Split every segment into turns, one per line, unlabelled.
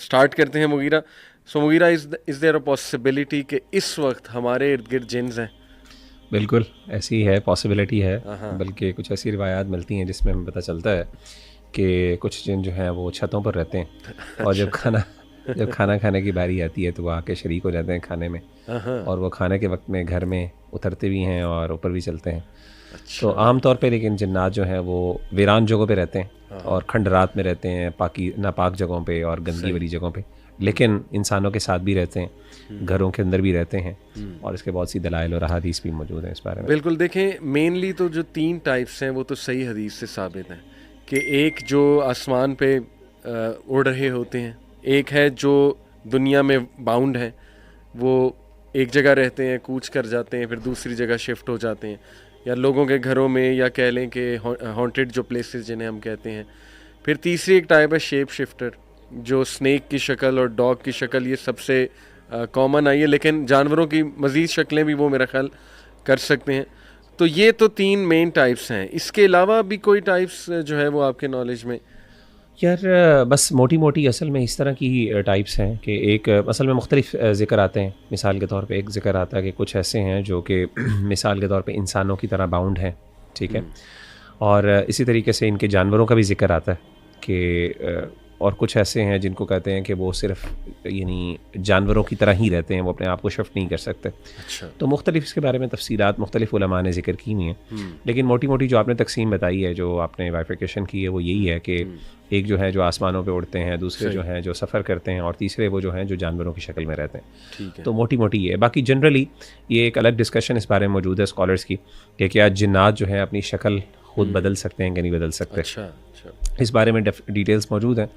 Start करते हैं Mughira. So Mughira, is there a possibility कि इस वक्त हमारे इर्द गिर्द जिन्स हैं?
बिल्कुल ऐसी है, पॉसिबिलिटी है।
हाँ।
बल्कि कुछ ऐसी रिवायात मिलती हैं जिसमें हमें पता चलता है कि कुछ जिन जो हैं वो छतों पर रहते हैं, और
अच्छा।
जब खाना खाने की बारी आती है तो वो आके शरीक हो जाते हैं खाने में,
हाँ।
और वो खाने के वक्त में घर में उतरते भी हैं और ऊपर भी चलते हैं। तो
अच्छा।
आम तौर पे लेकिन जिन्नात जो हैं वो वीरान जगहों पे रहते हैं
हाँ।
और खंडरात में रहते हैं, पाकी नापाक जगहों पे और गंदगी
सही।
वाली जगहों पे, लेकिन इंसानों के साथ भी रहते हैं, घरों के अंदर भी रहते हैं। और इसके बहुत सी दलाइल और अहादीस भी मौजूद हैं इस बारे में।
बिल्कुल, देखें मेनली तो जो 3 टाइप्स हैं वो तो सही हदीस से साबित हैं कि एक जो आसमान पे उड़ रहे होते हैं, एक है जो दुनिया में बाउंड है, वो एक जगह रहते हैं, कूच कर जाते हैं, फिर दूसरी जगह शिफ्ट हो जाते हैं, या लोगों के घरों में, या कह लें कि हॉन्टेड जो प्लेसेस जिन्हें हम कहते हैं। फिर तीसरी एक टाइप है शेप शिफ्टर, जो स्नेक की शक्ल और डॉग की शक्ल, ये सबसे कॉमन आई है, लेकिन जानवरों की मज़ीद शक्लें भी वो मेरा ख्याल कर सकते हैं। तो ये तो 3 मेन टाइप्स हैं। इसके अलावा भी कोई टाइप्स जो है वो आपके नॉलेज में?
यार बस मोटी मोटी असल में इस तरह की टाइप्स हैं कि एक असल में मुख्तलिफ ज़िक्र आते हैं। मिसाल के तौर पे एक ज़िक्र आता है कि कुछ ऐसे हैं जो कि मिसाल के तौर पे इंसानों की तरह बाउंड हैं, ठीक है। और इसी तरीके से इनके जानवरों का भी ज़िक्र आता है कि और कुछ ऐसे हैं जिनको कहते हैं कि वो सिर्फ यानी जानवरों की तरह ही रहते हैं, वो अपने आप को शिफ्ट नहीं कर सकते।
अच्छा।
तो मुख्तलिफ इसके बारे में तफसीलात मुख्तलिफ उलमा ने ज़िक्र की हुई हैं, लेकिन मोटी मोटी जो आपने तकसीम बताई है, जो आपने बाइफिकेशन की है, वो यही है कि एक जो है जो आसमानों पे उड़ते हैं, दूसरे जो
सही।
हैं जो सफ़र करते हैं, और तीसरे वो जो हैं जो जानवरों की शक्ल में रहते हैं।
ठीक है।
तो मोटी मोटी ये है। बाकी जनरली ये एक अलग डिस्कशन इस बारे में मौजूद है स्कॉलर्स की कि क्या जिन्नात जो हैं अपनी शक्ल खुद बदल सकते हैं कि नहीं बदल सकते।
अच्छा। अच्छा।
इस बारे में डिटेल्स मौजूद हैं।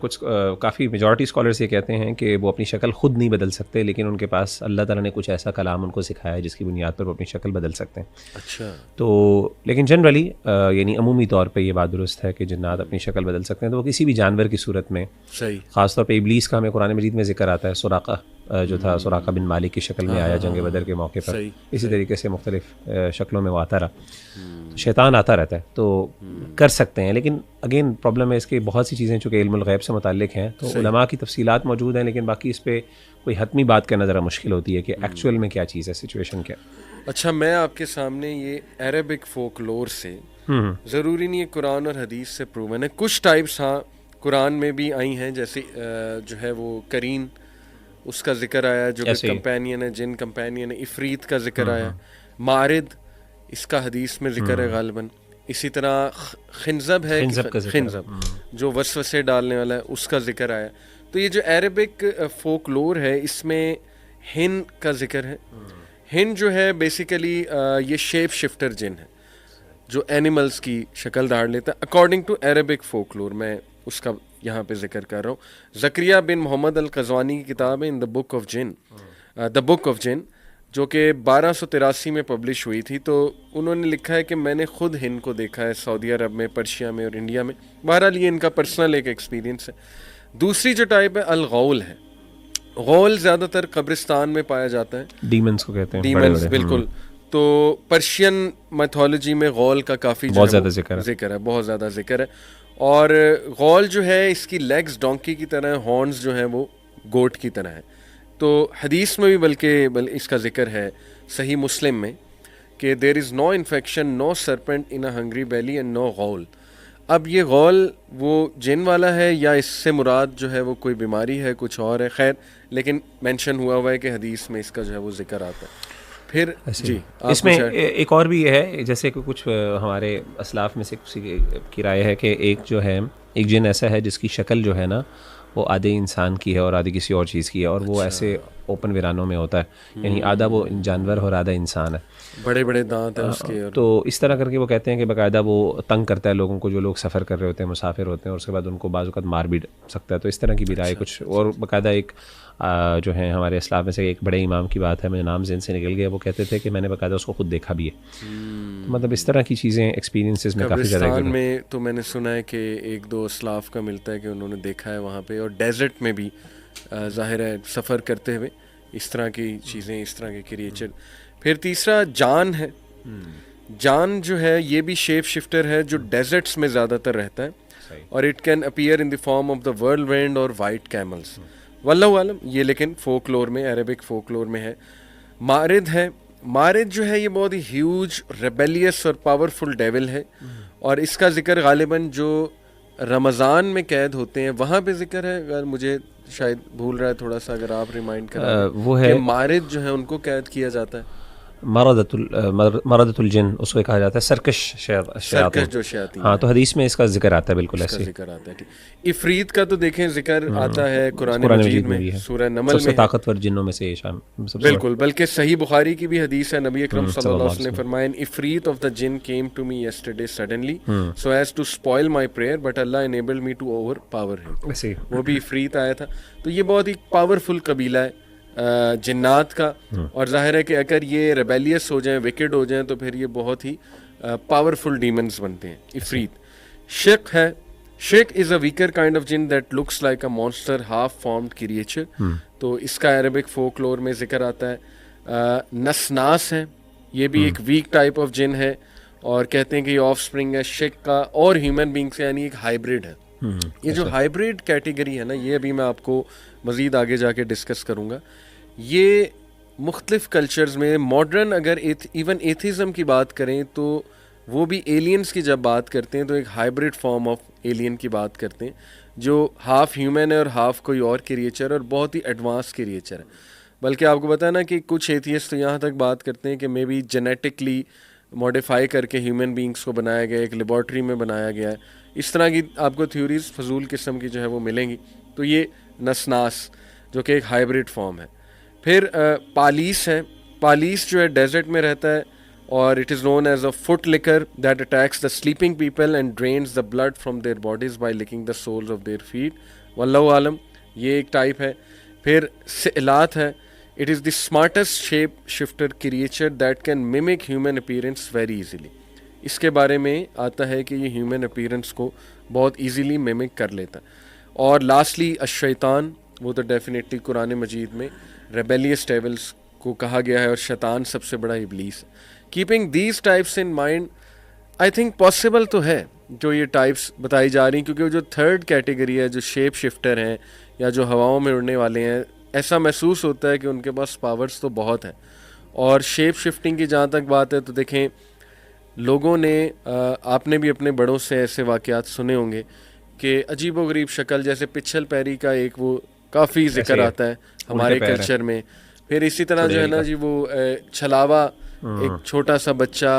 कुछ काफ़ी मेजॉरिटी स्कॉलर्स ये कहते हैं कि वो अपनी शक्ल ख़ुद नहीं बदल सकते, लेकिन उनके पास अल्लाह ताला ने कुछ ऐसा कलाम उनको सिखाया है जिसकी बुनियाद पर वो अपनी शक्ल बदल सकते हैं।
अच्छा।
तो लेकिन जनरली यानी अमूमी तौर पे ये बात दुरुस्त है कि जिन्नात अपनी शक्ल बदल सकते हैं, तो वो किसी भी जानवर की सूरत में।
सही।
ख़ास तौर पे इब्लीस का हमें कुरान मजीद में ज़िक्र आता है। सुराका जो था, सुराका बिन मालिक की शक्ल में आया जंग बदर के मौके पर।
सही।
इसी तरीके से मुख्तलिफ शक्लों में वो आता रहा। तो शैतान आता रहता है, तो कर सकते हैं। लेकिन अगेन प्रॉब्लम है इसकी, बहुत सी चीज़ें चूँकि इल्मुल गैब से मुताल्लिक हैं, तो उलमा की तफसीलात मौजूद हैं, लेकिन बाकी इस पर कोई हतमी बात करना ज़रा मुश्किल होती है कि एक्चुअल में क्या चीज़ है, सिचुएशन क्या।
अच्छा, मैं आपके सामने ये अरेबिक फोकलोर से, ज़रूरी नहीं है कुरान और हदीस से प्रूवन है, कुछ टाइप्स हाँ कुरान में भी आई हैं, जैसे जो है वो करीन, उसका जिक्र आया जो कि कंपेनियन है, जिन कंपेनियन है। इफ़रीत का जिक्र आया। मारिद, इसका हदीस में जिक्र है गालिबन। इसी तरह खिंजब है, खिंजब जो वसवसे डालने वाला है, उसका जिक्र आया। तो ये जो अरेबिक फोकलोर है, इसमें हिन का जिक्र है। हिन जो है बेसिकली ये शेप शिफ्टर जिन है जो एनिमल्स की शक्ल धार लेता है अकॉर्डिंग टू अरेबिक फोकलोर। मैं उसका यहाँ पे जिक्र कर रहा हूँ। ज़करिया बिन मोहम्मद अल क़ज़वानी की किताब है in the book of jinn, the book of jinn, जो कि 1283 में पब्लिश हुई थी। तो उन्होंने लिखा है कि मैंने ख़ुद हिंद को देखा है सऊदी अरब में, पर्शिया में और इंडिया में। बहरहाल ये इनका पर्सनल एक एक्सपीरियंस है। दूसरी जो टाइप है अल-गौल है। गौल ज़्यादातर कब्रिस्तान में पाया जाता है।
डीमंस को कहते हैं,
डीमंस, बिल्कुल। तो पर्शियन मैथोलॉजी में गौल का काफ़ी
बहुत ज़्यादा जिक्र
है, बहुत ज़्यादा जिक्र है। और गौल जो है इसकी लेग्स डोंकी की तरह, हॉर्न्स जो हैं वो गोट की तरह है। तो हदीस में भी बल्कि इसका जिक्र है सही मुस्लिम में कि there is no infection, no serpent in a hungry belly and no ghoul. अब ये गौल वो जिन वाला है या इससे मुराद जो है वो कोई बीमारी है, कुछ और है, खैर, लेकिन मेंशन हुआ है कि हदीस में इसका जो है वो जिक्र आता है। फिर जी
इसमें एक और भी है, जैसे कि कुछ हमारे असलाफ में से किसी की राय है कि एक जो है एक जिन ऐसा है जिसकी शक्ल जो है ना वो आधे इंसान की है और आधे किसी और चीज़ की है, और वो ऐसे ओपन वीरानों में होता है, यानी आधा वो जानवर और आधा इंसान है।
बड़े बड़े दांत हैं उसके। और
तो इस तरह करके वो कहते हैं कि बाकायदा वो तंग करता है लोगों को, जो लोग सफ़र कर रहे होते हैं, मुसाफिर होते हैं, और उसके बाद उनको बाज़ औक़ात मार भी सकता है। तो इस तरह की भी राय कुछ। और बाकायदा एक जो है हमारे इस्लाम में से एक बड़े इमाम की बात है, मेरे नाम ज़हन से निकल गया, वो कहते थे कि मैंने बाकायदा उसको खुद देखा भी है। तो मतलब इस तरह की चीज़ें एक्सपीरियंसेस में काफ़ी ज़्यादा
में तो मैंने सुना है कि एक दो अस्लाफ का मिलता है कि उन्होंने देखा है वहाँ पे, और डेजर्ट में भी ज़ाहिर है सफ़र करते हुए इस तरह की चीज़ें, इस तरह के क्रिएचर। फिर तीसरा जान है। जान जो है ये भी शेप शिफ्टर है जो डेजर्ट्स में ज़्यादातर रहता है। और it can appear in the form of the whirlwind और वाइट कैमल्स। वल्लाहु आलम, ये लेकिन फोकलोर में, अरेबिक फोकलोर में है। मारिद है, मारिद जो है ये बहुत ही ह्यूज, रेबेलियस और पावरफुल डेविल है, और इसका जिक्र गालिबन जो रमज़ान में कैद होते हैं वहाँ पे जिक्र है। अगर मुझे शायद भूल रहा है थोड़ा सा, अगर आप रिमाइंड करें,
वो है
मारिद जो है उनको कैद किया जाता है।
मरदतुल जिन उसको कहा जाता है, सर्कश
जो शयातीन।
हाँ, तो हदीस में इसका जिक्र आता है, बिल्कुल ऐसे
जिक्र आता है। ठीक, इफरीत का तो देखें जिक्र आता है कुरान मजीद में, सूरह नमल में,
ताकतवर जिन्नों में से
बिल्कुल। बल्कि सही बुखारी की भी हदीस है, नबी अकरम सल्लल्लाहु अलैहि वसल्लम ने फरमाया, ifrit of the jinn came to me yesterday suddenly so as to spoil my prayer but Allah enabled me to overpower him. वो भी इफरीत आया था। तो ये बहुत ही पावरफुल कबीला है जिन्नात का, और जाहिर है कि अगर ये रेबेलियस हो जाएं, विकेड हो जाएं, तो फिर ये बहुत ही पावरफुल डीमंस बनते हैं। इफरीत। शिक है, shiqq is a weaker kind of jinn that looks like a monster half formed creature. तो इसका अरेबिक फोकलोर में जिक्र आता है। नसनास है, ये भी एक वीक टाइप ऑफ जिन है, और कहते हैं कि ये ऑफ स्प्रिंग है शिक का और ह्यूमन बींग से, यानी एक हाइब्रिड है। ये जो हाइब्रिड कैटेगरी है ना, ये अभी मैं आपको मज़ीद आगे जाके डिस्कस करूँगा। ये मुख्तलिफ कल्चर्स में मॉडर्न, अगर इवन एथिज़म की बात करें तो वो भी एलियंस की जब बात करते हैं तो एक हाइब्रिड फॉर्म ऑफ एलियन की बात करते हैं, जो हाफ ह्यूमन है और हाफ कोई और क्रिएचर, और बहुत ही एडवांस क्रिएचर है। बल्कि आपको पता है ना कि कुछ एथियस्ट तो यहाँ तक बात करते हैं कि मे बी जेनेटिकली मॉडिफाई करके ह्यूमन बींग्स को बनाया गया, एक लेबॉर्ट्री में बनाया गया है। इस तरह की आपको थ्योरीज फजूल किस्म की जो है वो मिलेंगी। तो ये नसनास जो कि एक हाइब्रिड फॉर्म है। फिर पालीस है। पालीस जो है डेजर्ट में रहता है, और it is known as a foot licker that attacks the sleeping people and drains the blood from their bodies by licking the soles of their feet. वल्लाहु आलम, ये एक टाइप है। फिर सिलात है। It is the smartest shape shifter creature that can mimic human appearance very easily. इसके बारे में आता है कि ये ह्यूमन अपीयरेंस को बहुत इजीली मिमिक कर लेता है। और लास्टली अश-शैतान, वो तो डेफिनेटली कुरान मजीद में रेबेलियस डेविल्स को कहा गया है, और शैतान सबसे बड़ा इब्लीस है। Keeping these types in mind, I think possible तो है जो ये टाइप्स बताई जा रही हैं, क्योंकि जो थर्ड कैटेगरी है, जो शेप शिफ्टर हैं या जो हवाओं में उड़ने वाले हैं, ऐसा महसूस होता है कि उनके पास पावर्स तो बहुत है। और शेप शिफ्टिंग की जहाँ तक बात है तो देखें, लोगों ने आपने भी अपने बड़ों से ऐसे वाक़यात सुने होंगे कि अजीब व गरीब शक्ल, जैसे पिछल पैरी का एक वो काफ़ी जिक्र आता है हमारे कल्चर में। फिर इसी तरह जो है ना जी, वो छलावा, एक छोटा सा बच्चा,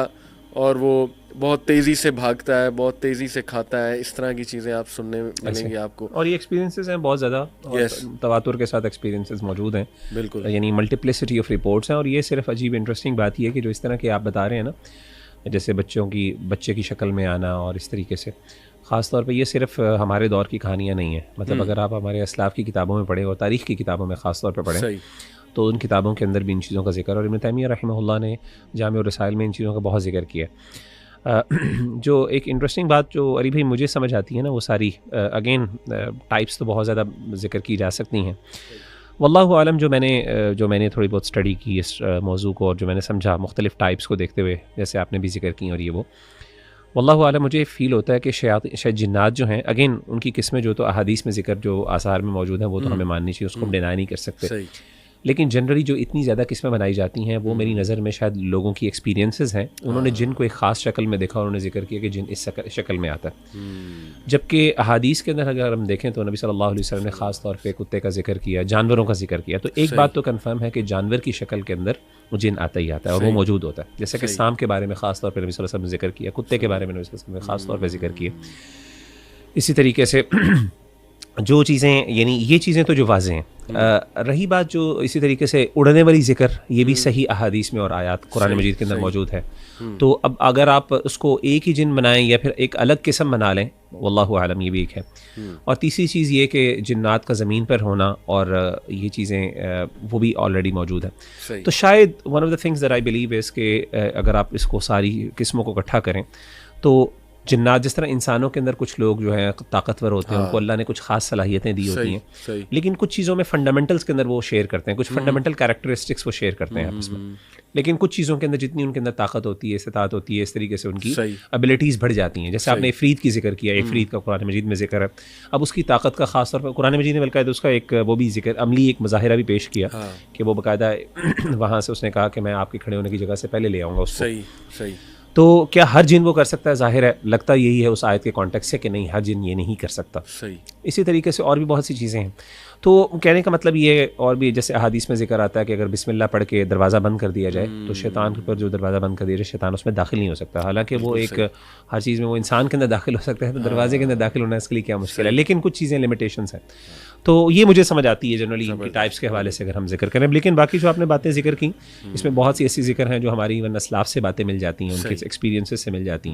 और वो बहुत तेज़ी से भागता है, बहुत तेज़ी से खाता है, इस तरह की चीज़ें आप सुनने मिलेंगी आपको।
और ये एक्सपीरियंसेस हैं बहुत ज़्यादा, तवातुर के साथ एक्सपीरियंसेस मौजूद हैं,
बिल्कुल,
यानी मल्टीप्लिसिटी ऑफ रिपोर्ट्स हैं। और ये सिर्फ अजीब इंटरेस्टिंग बात ये है कि जो इस तरह के आप बता रहे हैं ना, जैसे बच्चे की शक्ल में आना और इस तरीके से, ख़ास तौर पे ये सिर्फ हमारे दौर की कहानियाँ नहीं हैं। मतलब अगर आप हमारे असलाफ़ की किताबों में पढ़ें और तारीख़ की किताबों में ख़ास तौर पे पढ़ें, तो उन किताबों के अंदर भी इन चीज़ों का जिक्र, और इब्न तैमिया रहमहुल्लाह ने जामे और रसाइल में इन चीज़ों का बहुत जिक्र किया। जो एक इंटरेस्टिंग बात जो अली भाई मुझे समझ आती है ना, वो सारी अगेन टाइप्स तो बहुत ज़्यादा जिक्र की जा सकती हैं। वल्लाहु आलम, जो मैंने थोड़ी बहुत स्टडी की इस मौजू को, और जो मैंने समझा मुख्तलिफ़ टाइप्स को देखते हुए, जैसे आपने भी जिक्र की और ये वो, वल्लाहु आलम, मुझे फ़ील होता है कि शायद जिन्नात जो हैं, अगेन उनकी किस्में जो तो अहादीस में जिक्र जो आसार में मौजूद हैं वो तो हमें माननी चाहिए, उसको हम डिनाई नहीं कर सकते। लेकिन जनरली जो इतनी ज़्यादा किस्में बनाई जाती हैं, वो मेरी नज़र में शायद लोगों की एक्सपीरियंसेस हैं। उन्होंने जिन को एक ख़ास शक्ल में देखा, उन्होंने जिक्र किया कि जिन इस शक्ल में आता है। जबकि अहादीस के अंदर अगर हम देखें तो नबी सल्लल्लाहु अलैहि वसल्लम ने ख़ास तौर पे कुत्ते का जिक्र किया, जानवरों का जिक्र किया। तो एक बात तो कन्फर्म है कि जानवर की शक्ल के अंदर वो जिन आता ही आता है, और वो मौजूद होता है। जैसे कि सांप के बारे में ख़ास तौर पर नबी सल्लल्लाहु अलैहि वसल्लम ने जिक्र किया, कुत्ते के बारे में नबी सल्लल्लाहु अलैहि वसल्लम ने ख़ास तौर पर जिक्र किया। इसी तरीके से जो चीज़ें, यानी ये चीज़ें तो जो वाज़ेह हैं। रही बात जो इसी तरीके से उड़ने वाली जिक्र, ये भी सही अहादीस में और आयात कुरान मजीद के अंदर मौजूद है। तो अब अगर आप उसको एक ही जिन बनाएं या फिर एक अलग किस्म बना लें, वल्लाहु आलम, ये भी एक है। और तीसरी चीज़ ये कि जिन्नात का ज़मीन पर होना और ये चीज़ें वो भी ऑलरेडी मौजूद है। तो शायद one of the things that I believe is कि अगर आप इसको सारी किस्मों को इकट्ठा करें तो जिन्नात जिस तरह इंसानों के अंदर कुछ लोग जो हैं ताकतवर होते हैं, उनको अल्लाह ने कुछ खास सलाहियतें दी होती हैं, लेकिन कुछ चीज़ों में फंडामेंटल्स के अंदर वो शेयर करते हैं, कुछ फंडामेंटल कैरेक्टरिस्टिक्स वो शेयर करते हैं आपस में। लेकिन कुछ चीज़ों के अंदर जितनी उनके अंदर ताकत होती है, इस्तात होती है, इस तरीके से उनकी एबिलिटीज़ बढ़ जाती हैं। जैसे आपने इफ़रीत की जिक्र किया, इफ़रीत का कुरान मजीद में जिक्र है। अब उसकी ताकत का खास तौर पर कुरान मजीद ने बल्कि उसका एक वो भी जिक्र अमली एक मुजाहिरा भी पेश किया कि वो बाकायदा वहाँ से उसने कहा कि मैं आपके खड़े होने की जगह से पहले ले आऊँगा उसको।
सही।
तो क्या हर जिन वो कर सकता है? ज़ाहिर है लगता यही है उस आयत के कॉन्टेक्स्ट से कि नहीं, हर जिन ये नहीं कर सकता।
सही।
इसी तरीके से और भी बहुत सी चीज़ें हैं। तो कहने का मतलब ये है, और भी जैसे अहादीस में जिक्र आता है कि अगर बिस्मिल्लाह पढ़ के दरवाज़ा बंद कर दिया जाए तो शैतान के ऊपर जो दरवाज़ा बंद कर दिया जाए, शैतान उसमें दाखिल नहीं हो सकता। हालांकि वो एक हर चीज़ में वो इंसान के अंदर दाखिल हो सकता है, तो दरवाजे के अंदर दाखिल होना इसके लिए क्या मुश्किल है। लेकिन कुछ चीज़ें लिमिटेशंस हैं। तो ये मुझे समझ आती है जनरली इनकी टाइप्स के हवाले से अगर हम जिक्र करें। लेकिन बाकी जो आपने बातें जिक्र की, इसमें बहुत सी ऐसी जिक्र हैं जो हमारी वन असलाफ से बातें मिल जाती हैं, उनके एक्सपीरियंसेस से मिल जाती हैं।